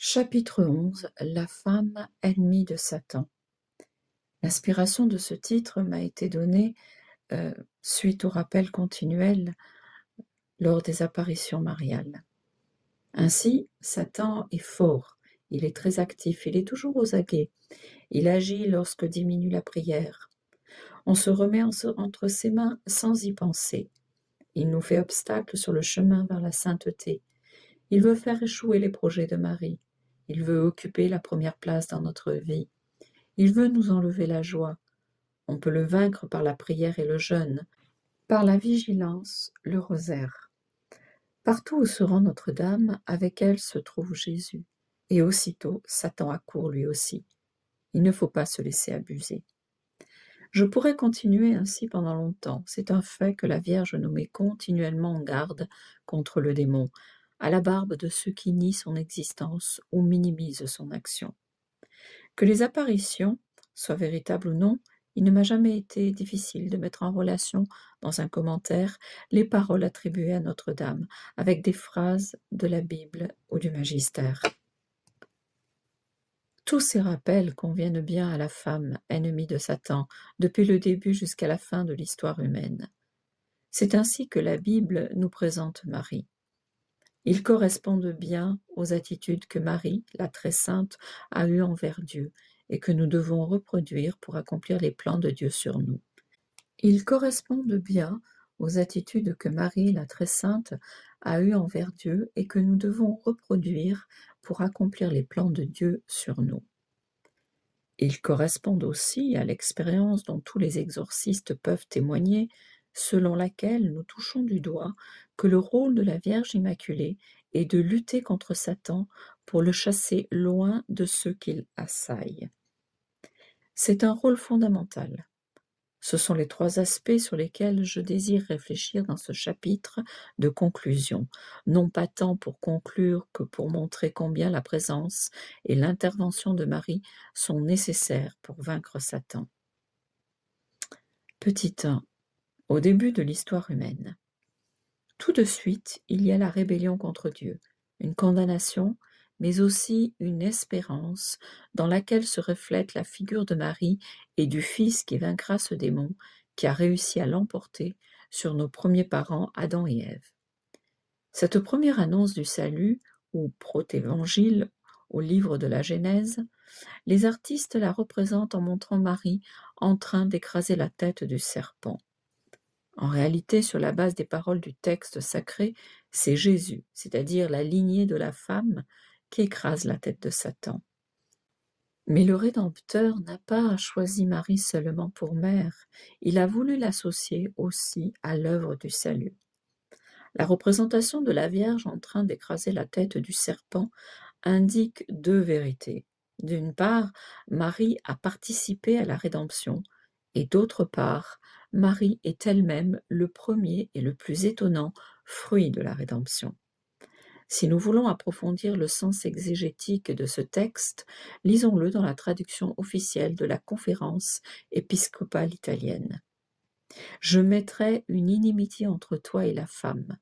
Chapitre 11. La femme ennemie de Satan. L'inspiration de ce titre m'a été donnée suite au rappel continuel lors des apparitions mariales. Ainsi, Satan est fort, il est très actif, il est toujours aux aguets, il agit lorsque diminue la prière. On se remet entre ses mains sans y penser. Il nous fait obstacle sur le chemin vers la sainteté. Il veut faire échouer les projets de Marie. Il veut occuper la première place dans notre vie. Il veut nous enlever la joie. On peut le vaincre par la prière et le jeûne, par la vigilance, le rosaire. Partout où se rend Notre-Dame, avec elle se trouve Jésus. Et aussitôt, Satan accourt lui aussi. Il ne faut pas se laisser abuser. Je pourrais continuer ainsi pendant longtemps. C'est un fait que la Vierge nous met continuellement en garde contre le démon, à la barbe de ceux qui nient son existence ou minimisent son action. Que les apparitions soient véritables ou non, il ne m'a jamais été difficile de mettre en relation, dans un commentaire, les paroles attribuées à Notre-Dame, avec des phrases de la Bible ou du Magistère. Tous ces rappels conviennent bien à la femme, ennemie de Satan, depuis le début jusqu'à la fin de l'histoire humaine. C'est ainsi que la Bible nous présente Marie. Ils correspondent bien aux attitudes que Marie, la très sainte, a eues envers Dieu et que nous devons reproduire pour accomplir les plans de Dieu sur nous. Ils correspondent bien aux attitudes que Marie, la très sainte, a eues envers Dieu et que nous devons reproduire pour accomplir les plans de Dieu sur nous. Ils correspondent aussi à l'expérience dont tous les exorcistes peuvent témoigner, selon laquelle nous touchons du doigt que le rôle de la Vierge Immaculée est de lutter contre Satan pour le chasser loin de ceux qu'il assaille. C'est un rôle fondamental. Ce sont les trois aspects sur lesquels je désire réfléchir dans ce chapitre de conclusion, non pas tant pour conclure que pour montrer combien la présence et l'intervention de Marie sont nécessaires pour vaincre Satan. Petit 1. Au début de l'histoire humaine. Tout de suite, il y a la rébellion contre Dieu, une condamnation, mais aussi une espérance dans laquelle se reflète la figure de Marie et du Fils qui vaincra ce démon qui a réussi à l'emporter sur nos premiers parents Adam et Ève. Cette première annonce du salut, ou protévangile au livre de la Genèse, les artistes la représentent en montrant Marie en train d'écraser la tête du serpent. En réalité, sur la base des paroles du texte sacré, c'est Jésus, c'est-à-dire la lignée de la femme, qui écrase la tête de Satan. Mais le Rédempteur n'a pas choisi Marie seulement pour mère, il a voulu l'associer aussi à l'œuvre du salut. La représentation de la Vierge en train d'écraser la tête du serpent indique deux vérités. D'une part, Marie a participé à la rédemption, et d'autre part, Marie est elle-même le premier et le plus étonnant fruit de la rédemption. Si nous voulons approfondir le sens exégétique de ce texte, lisons-le dans la traduction officielle de la Conférence épiscopale italienne. « Je mettrai une inimitié entre toi et la femme. »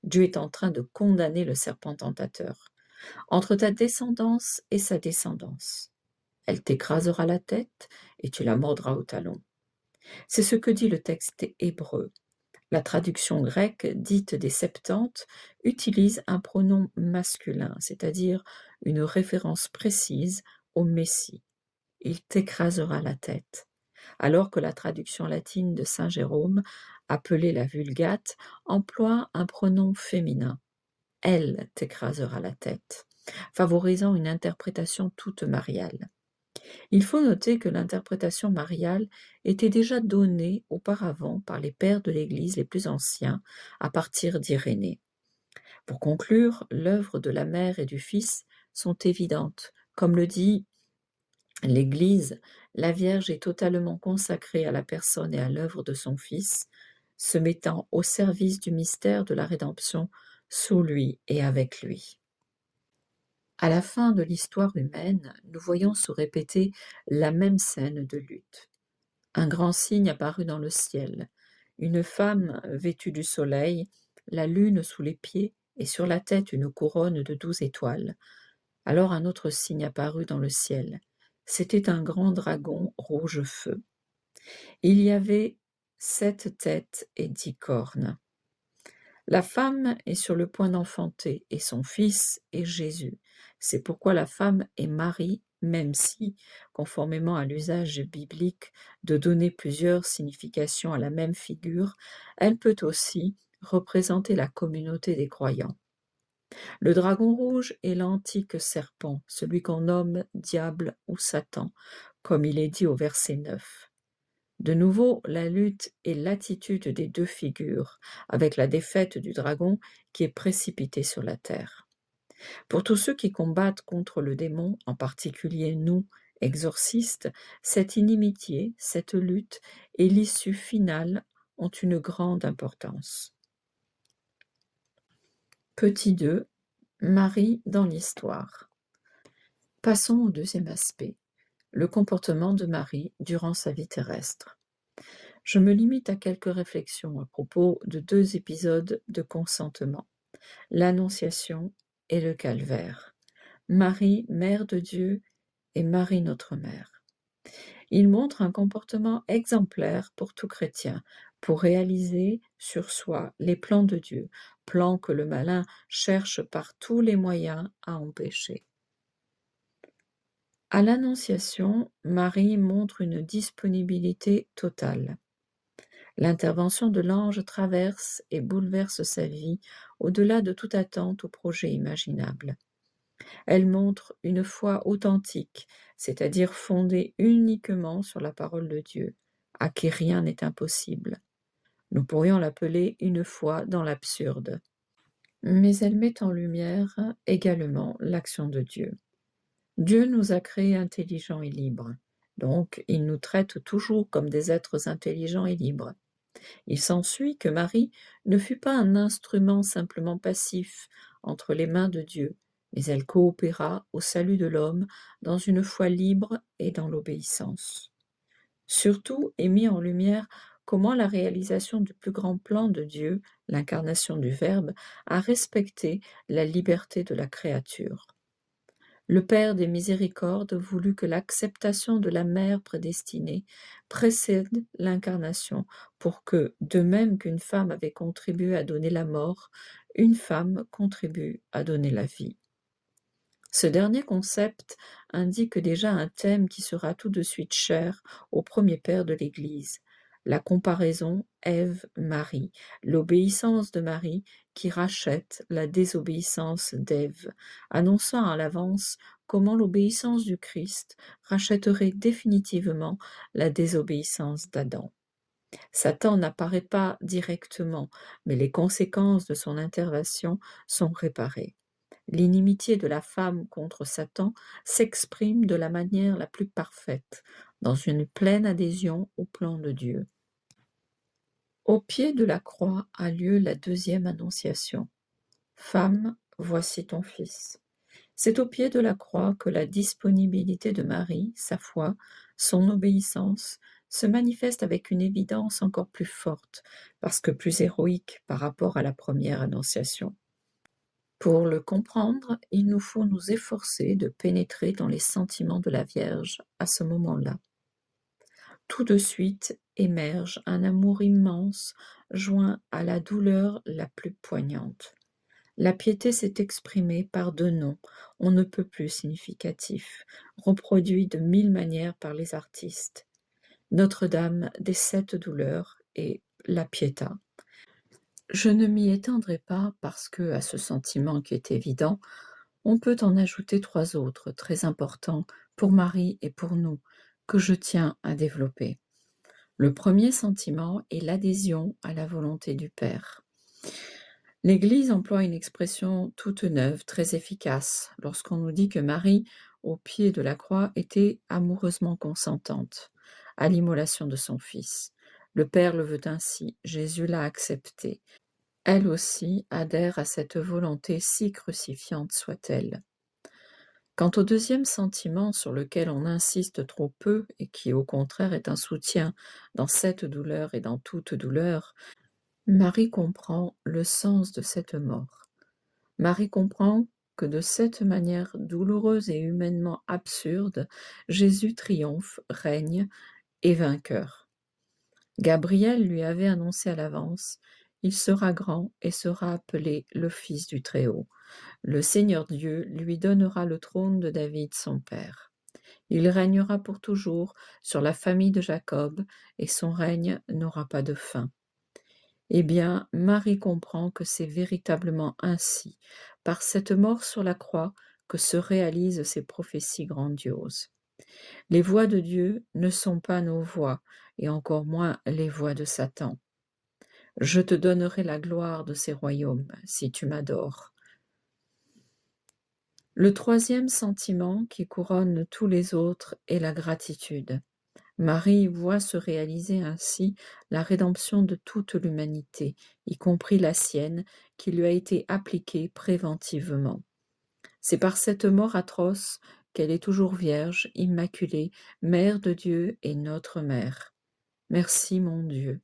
Dieu est en train de condamner le serpent tentateur. « Entre ta descendance et sa descendance. Elle t'écrasera la tête et tu la mordras au talon. » C'est ce que dit le texte hébreu. La traduction grecque dite des Septante utilise un pronom masculin, c'est-à-dire une référence précise au Messie. Il t'écrasera la tête. Alors que la traduction latine de saint Jérôme, appelée la Vulgate, emploie un pronom féminin. Elle t'écrasera la tête, favorisant une interprétation toute mariale. Il faut noter que l'interprétation mariale était déjà donnée auparavant par les pères de l'Église les plus anciens à partir d'Irénée. Pour conclure, l'œuvre de la mère et du Fils sont évidentes. Comme le dit l'Église, la Vierge est totalement consacrée à la personne et à l'œuvre de son Fils, se mettant au service du mystère de la rédemption sous lui et avec lui. À la fin de l'histoire humaine, nous voyons se répéter la même scène de lutte. Un grand signe apparut dans le ciel, une femme vêtue du soleil, la lune sous les pieds et sur la tête une couronne de 12 étoiles. Alors un autre signe apparut dans le ciel. C'était un grand dragon rouge feu. Il y avait 7 têtes et 10 cornes. La femme est sur le point d'enfanter, et son fils est Jésus. C'est pourquoi la femme est Marie, même si, conformément à l'usage biblique de donner plusieurs significations à la même figure, elle peut aussi représenter la communauté des croyants. Le dragon rouge est l'antique serpent, celui qu'on nomme diable ou Satan, comme il est dit au verset 9. De nouveau, la lutte est l'attitude des deux figures, avec la défaite du dragon qui est précipité sur la terre. Pour tous ceux qui combattent contre le démon, en particulier nous, exorcistes, cette inimitié, cette lutte et l'issue finale ont une grande importance. Petit 2. Marie dans l'histoire. Passons au deuxième aspect, le comportement de Marie durant sa vie terrestre. Je me limite à quelques réflexions à propos de 2 épisodes de consentement, l'Annonciation et le Calvaire. Marie, Mère de Dieu, et Marie notre Mère. Ils montrent un comportement exemplaire pour tout chrétien, pour réaliser sur soi les plans de Dieu, plans que le malin cherche par tous les moyens à empêcher. À l'Annonciation, Marie montre une disponibilité totale. L'intervention de l'ange traverse et bouleverse sa vie au-delà de toute attente ou projet imaginable. Elle montre une foi authentique, c'est-à-dire fondée uniquement sur la parole de Dieu, à qui rien n'est impossible. Nous pourrions l'appeler une foi dans l'absurde. Mais elle met en lumière également l'action de Dieu. Dieu nous a créés intelligents et libres, donc il nous traite toujours comme des êtres intelligents et libres. Il s'ensuit que Marie ne fut pas un instrument simplement passif entre les mains de Dieu, mais elle coopéra au salut de l'homme dans une foi libre et dans l'obéissance. Surtout est mis en lumière comment la réalisation du plus grand plan de Dieu, l'incarnation du Verbe, a respecté la liberté de la créature. Le Père des miséricordes voulut que l'acceptation de la mère prédestinée précède l'incarnation, pour que, de même qu'une femme avait contribué à donner la mort, une femme contribue à donner la vie. Ce dernier concept indique déjà un thème qui sera tout de suite cher au premier père de l'Église, la comparaison Ève-Marie, l'obéissance de Marie qui rachète la désobéissance d'Ève, annonçant à l'avance comment l'obéissance du Christ rachèterait définitivement la désobéissance d'Adam. Satan n'apparaît pas directement, mais les conséquences de son intervention sont réparées. L'inimitié de la femme contre Satan s'exprime de la manière la plus parfaite, dans une pleine adhésion au plan de Dieu. Au pied de la croix a lieu la deuxième annonciation. Femme, voici ton fils. C'est au pied de la croix que la disponibilité de Marie, sa foi, son obéissance, se manifeste avec une évidence encore plus forte, parce que plus héroïque par rapport à la première annonciation. Pour le comprendre, il nous faut nous efforcer de pénétrer dans les sentiments de la Vierge à ce moment-là. Tout de suite émerge un amour immense, joint à la douleur la plus poignante. La piété s'est exprimée par 2 noms, on ne peut plus significatifs, reproduits de 1000 manières par les artistes. Notre-Dame des 7 douleurs et la Pietà. Je ne m'y étendrai pas parce que, à ce sentiment qui est évident, on peut en ajouter 3 autres, très importants pour Marie et pour nous, que je tiens à développer. Le premier sentiment est l'adhésion à la volonté du Père. L'Église emploie une expression toute neuve, très efficace, lorsqu'on nous dit que Marie, au pied de la croix, était amoureusement consentante à l'immolation de son Fils. Le Père le veut ainsi, Jésus l'a accepté. Elle aussi adhère à cette volonté si crucifiante soit-elle. Quant au deuxième sentiment sur lequel on insiste trop peu et qui au contraire est un soutien dans cette douleur et dans toute douleur, Marie comprend le sens de cette mort. Marie comprend que de cette manière douloureuse et humainement absurde, Jésus triomphe, règne et vainqueur. Gabriel lui avait annoncé à l'avance: il sera grand et sera appelé le Fils du Très-Haut. Le Seigneur Dieu lui donnera le trône de David son père. Il régnera pour toujours sur la famille de Jacob, et son règne n'aura pas de fin. Eh bien, Marie comprend que c'est véritablement ainsi, par cette mort sur la croix, que se réalisent ces prophéties grandioses. Les voies de Dieu ne sont pas nos voies, et encore moins les voies de Satan. Je te donnerai la gloire de ces royaumes, si tu m'adores. Le troisième sentiment qui couronne tous les autres est la gratitude. Marie voit se réaliser ainsi la rédemption de toute l'humanité, y compris la sienne, qui lui a été appliquée préventivement. C'est par cette mort atroce qu'elle est toujours vierge, immaculée, mère de Dieu et notre mère. Merci mon Dieu.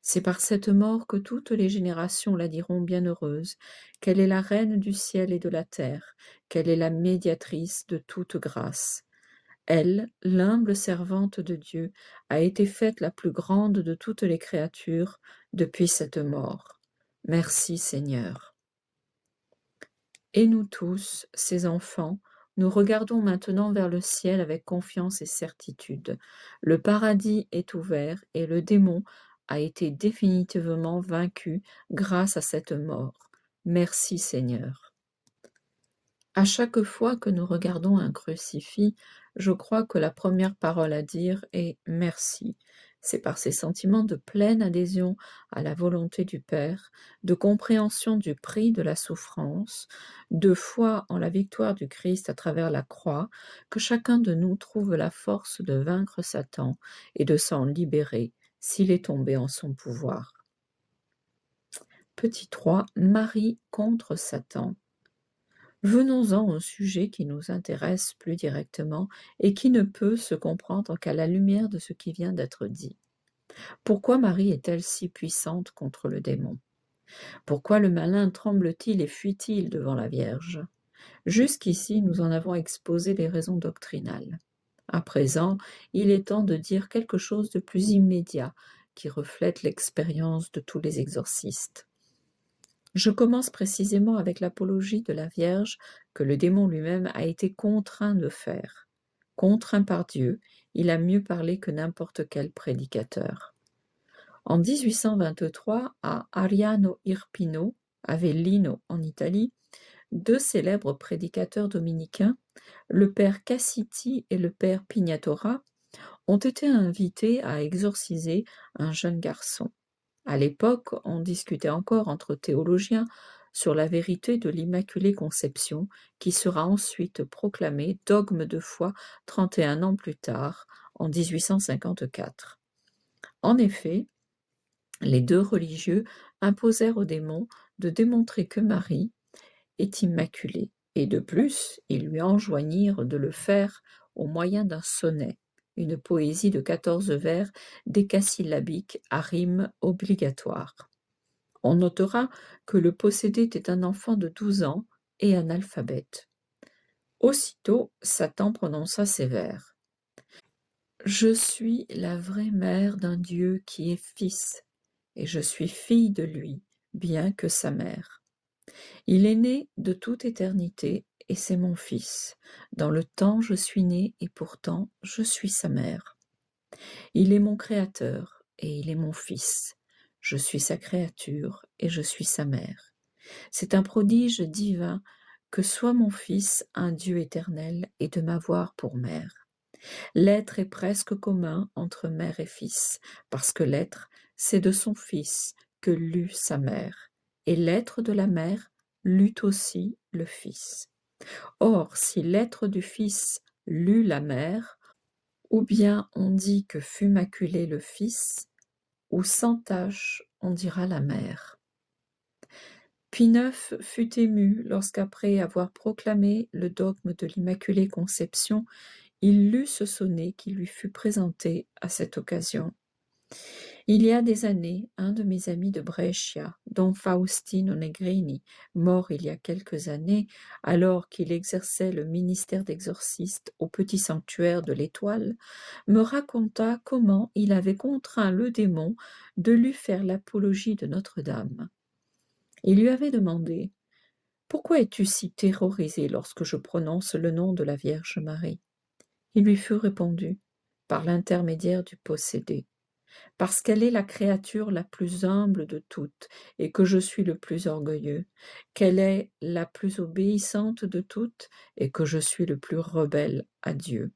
C'est par cette mort que toutes les générations la diront bienheureuse, qu'elle est la reine du ciel et de la terre, qu'elle est la médiatrice de toute grâce. Elle, l'humble servante de Dieu, a été faite la plus grande de toutes les créatures depuis cette mort. Merci Seigneur. Et nous tous, ses enfants, nous regardons maintenant vers le ciel avec confiance et certitude. Le paradis est ouvert et le démon a été définitivement vaincu grâce à cette mort. Merci Seigneur. À chaque fois que nous regardons un crucifix, je crois que la première parole à dire est merci. C'est par ces sentiments de pleine adhésion à la volonté du Père, de compréhension du prix de la souffrance, de foi en la victoire du Christ à travers la croix, que chacun de nous trouve la force de vaincre Satan et de s'en libérer s'il est tombé en son pouvoir. Petit 3. Marie contre Satan. Venons-en au sujet qui nous intéresse plus directement et qui ne peut se comprendre qu'à la lumière de ce qui vient d'être dit. Pourquoi Marie est-elle si puissante contre le démon? Pourquoi le malin tremble-t-il et fuit-il devant la Vierge? Jusqu'ici, nous en avons exposé les raisons doctrinales. À présent, il est temps de dire quelque chose de plus immédiat qui reflète l'expérience de tous les exorcistes. Je commence précisément avec l'apologie de la Vierge que le démon lui-même a été contraint de faire. Contraint par Dieu, il a mieux parlé que n'importe quel prédicateur. En 1823, à Ariano Irpino, Avellino en Italie, deux célèbres prédicateurs dominicains, le père Cassiti et le père Pignatora, ont été invités à exorciser un jeune garçon. À l'époque, on discutait encore entre théologiens sur la vérité de l'Immaculée Conception, qui sera ensuite proclamée dogme de foi 31 ans plus tard, en 1854. En effet, les deux religieux imposèrent au démon de démontrer que Marie est immaculée, et de plus, ils lui enjoignirent de le faire au moyen d'un sonnet, une poésie de 14 vers décasyllabiques à rime obligatoire. On notera que le possédé était un enfant de 12 ans et analphabète. Aussitôt, Satan prononça ces vers. Je suis la vraie mère d'un Dieu qui est fils, et je suis fille de lui, bien que sa mère. Il est né de toute éternité, et c'est mon fils. Dans le temps je suis né, et pourtant je suis sa mère. Il est mon créateur, et il est mon fils. Je suis sa créature, et je suis sa mère. C'est un prodige divin que soit mon fils un Dieu éternel et de m'avoir pour mère. L'être est presque commun entre mère et fils, parce que l'être, c'est de son fils que lut sa mère, et l'être de la mère lut aussi le fils. Or, si l'être du fils lut la mère, ou bien on dit que fut maculé le fils, ou sans tache on dira la mère. Pie IX fut ému lorsqu'après avoir proclamé le dogme de l'Immaculée Conception, il lut ce sonnet qui lui fut présenté à cette occasion. Il y a des années, un de mes amis de Brescia, don Faustino Negrini, mort il y a quelques années, alors qu'il exerçait le ministère d'exorciste au petit sanctuaire de l'Étoile, me raconta comment il avait contraint le démon de lui faire l'apologie de Notre-Dame. Il lui avait demandé: Pourquoi es-tu si terrorisé lorsque je prononce le nom de la Vierge Marie? Il lui fut répondu: Par l'intermédiaire du possédé. Parce qu'elle est la créature la plus humble de toutes, et que je suis le plus orgueilleux, qu'elle est la plus obéissante de toutes, et que je suis le plus rebelle à Dieu,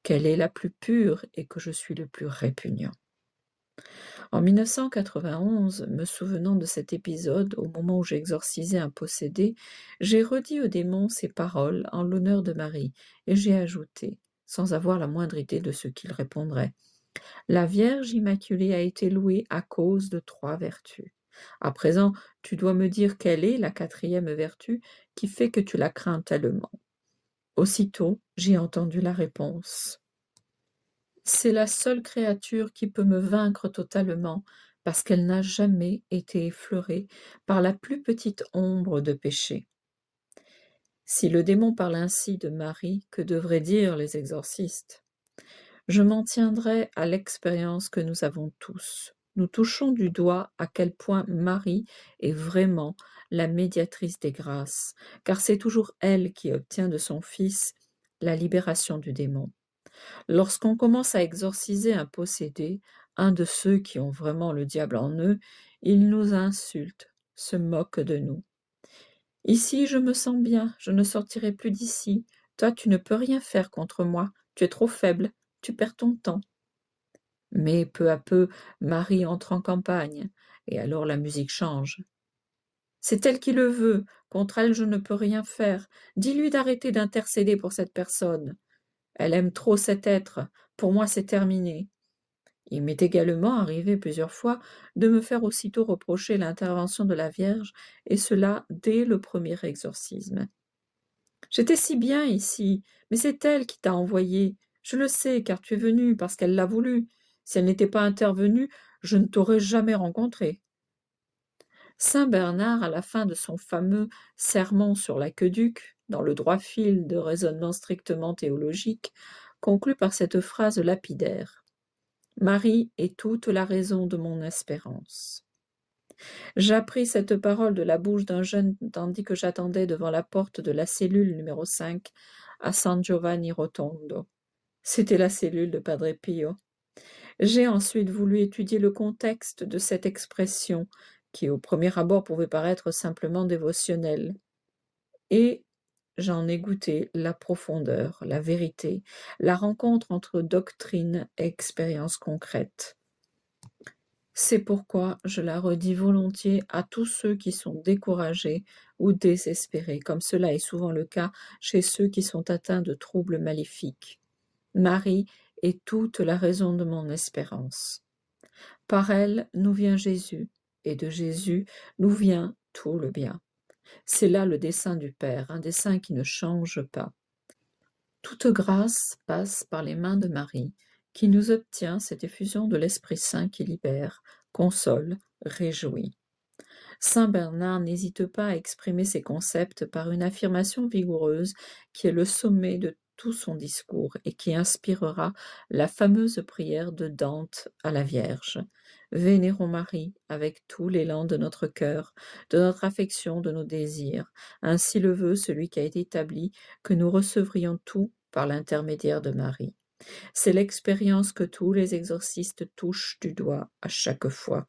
qu'elle est la plus pure, et que je suis le plus répugnant. En 1991, me souvenant de cet épisode, au moment où j'exorcisais un possédé, j'ai redit au démon ces paroles en l'honneur de Marie, et j'ai ajouté, sans avoir la moindre idée de ce qu'il répondrait: La Vierge Immaculée a été louée à cause de 3 vertus. À présent, tu dois me dire quelle est la 4e vertu qui fait que tu la crains tellement. Aussitôt, j'ai entendu la réponse. C'est la seule créature qui peut me vaincre totalement, parce qu'elle n'a jamais été effleurée par la plus petite ombre de péché. Si le démon parle ainsi de Marie, que devraient dire les exorcistes? Je m'en tiendrai à l'expérience que nous avons tous. Nous touchons du doigt à quel point Marie est vraiment la médiatrice des grâces, car c'est toujours elle qui obtient de son Fils la libération du démon. Lorsqu'on commence à exorciser un possédé, un de ceux qui ont vraiment le diable en eux, il nous insulte, se moque de nous. Ici, je me sens bien, je ne sortirai plus d'ici. Toi, tu ne peux rien faire contre moi, tu es trop faible, tu perds ton temps. Mais peu à peu, Marie entre en campagne, et alors la musique change. C'est elle qui le veut, contre elle je ne peux rien faire. Dis-lui d'arrêter d'intercéder pour cette personne. Elle aime trop cet être, pour moi c'est terminé. Il m'est également arrivé plusieurs fois de me faire aussitôt reprocher l'intervention de la Vierge, et cela dès le premier exorcisme. J'étais si bien ici, mais c'est elle qui t'a envoyé. Je le sais, car tu es venu parce qu'elle l'a voulu. Si elle n'était pas intervenue, je ne t'aurais jamais rencontré. Saint Bernard, à la fin de son fameux sermon sur l'aqueduc, dans le droit fil de raisonnement strictement théologique, conclut par cette phrase lapidaire: Marie est toute la raison de mon espérance. J'appris cette parole de la bouche d'un jeune tandis que j'attendais devant la porte de la cellule numéro 5 à San Giovanni Rotondo. C'était la cellule de Padre Pio. J'ai ensuite voulu étudier le contexte de cette expression, qui au premier abord pouvait paraître simplement dévotionnelle. Et j'en ai goûté la profondeur, la vérité, la rencontre entre doctrine et expérience concrète. C'est pourquoi je la redis volontiers à tous ceux qui sont découragés ou désespérés, comme cela est souvent le cas chez ceux qui sont atteints de troubles maléfiques. Marie est toute la raison de mon espérance. Par elle nous vient Jésus, et de Jésus nous vient tout le bien. C'est là le dessein du Père, un dessein qui ne change pas. Toute grâce passe par les mains de Marie, qui nous obtient cette effusion de l'Esprit Saint qui libère, console, réjouit. Saint Bernard n'hésite pas à exprimer ses concepts par une affirmation vigoureuse qui est le sommet de tout son discours et qui inspirera la fameuse prière de Dante à la Vierge. Vénérons Marie avec tout l'élan de notre cœur, de notre affection, de nos désirs. Ainsi le veut celui qui a été établi, que nous recevrions tout par l'intermédiaire de Marie. C'est l'expérience que tous les exorcistes touchent du doigt à chaque fois.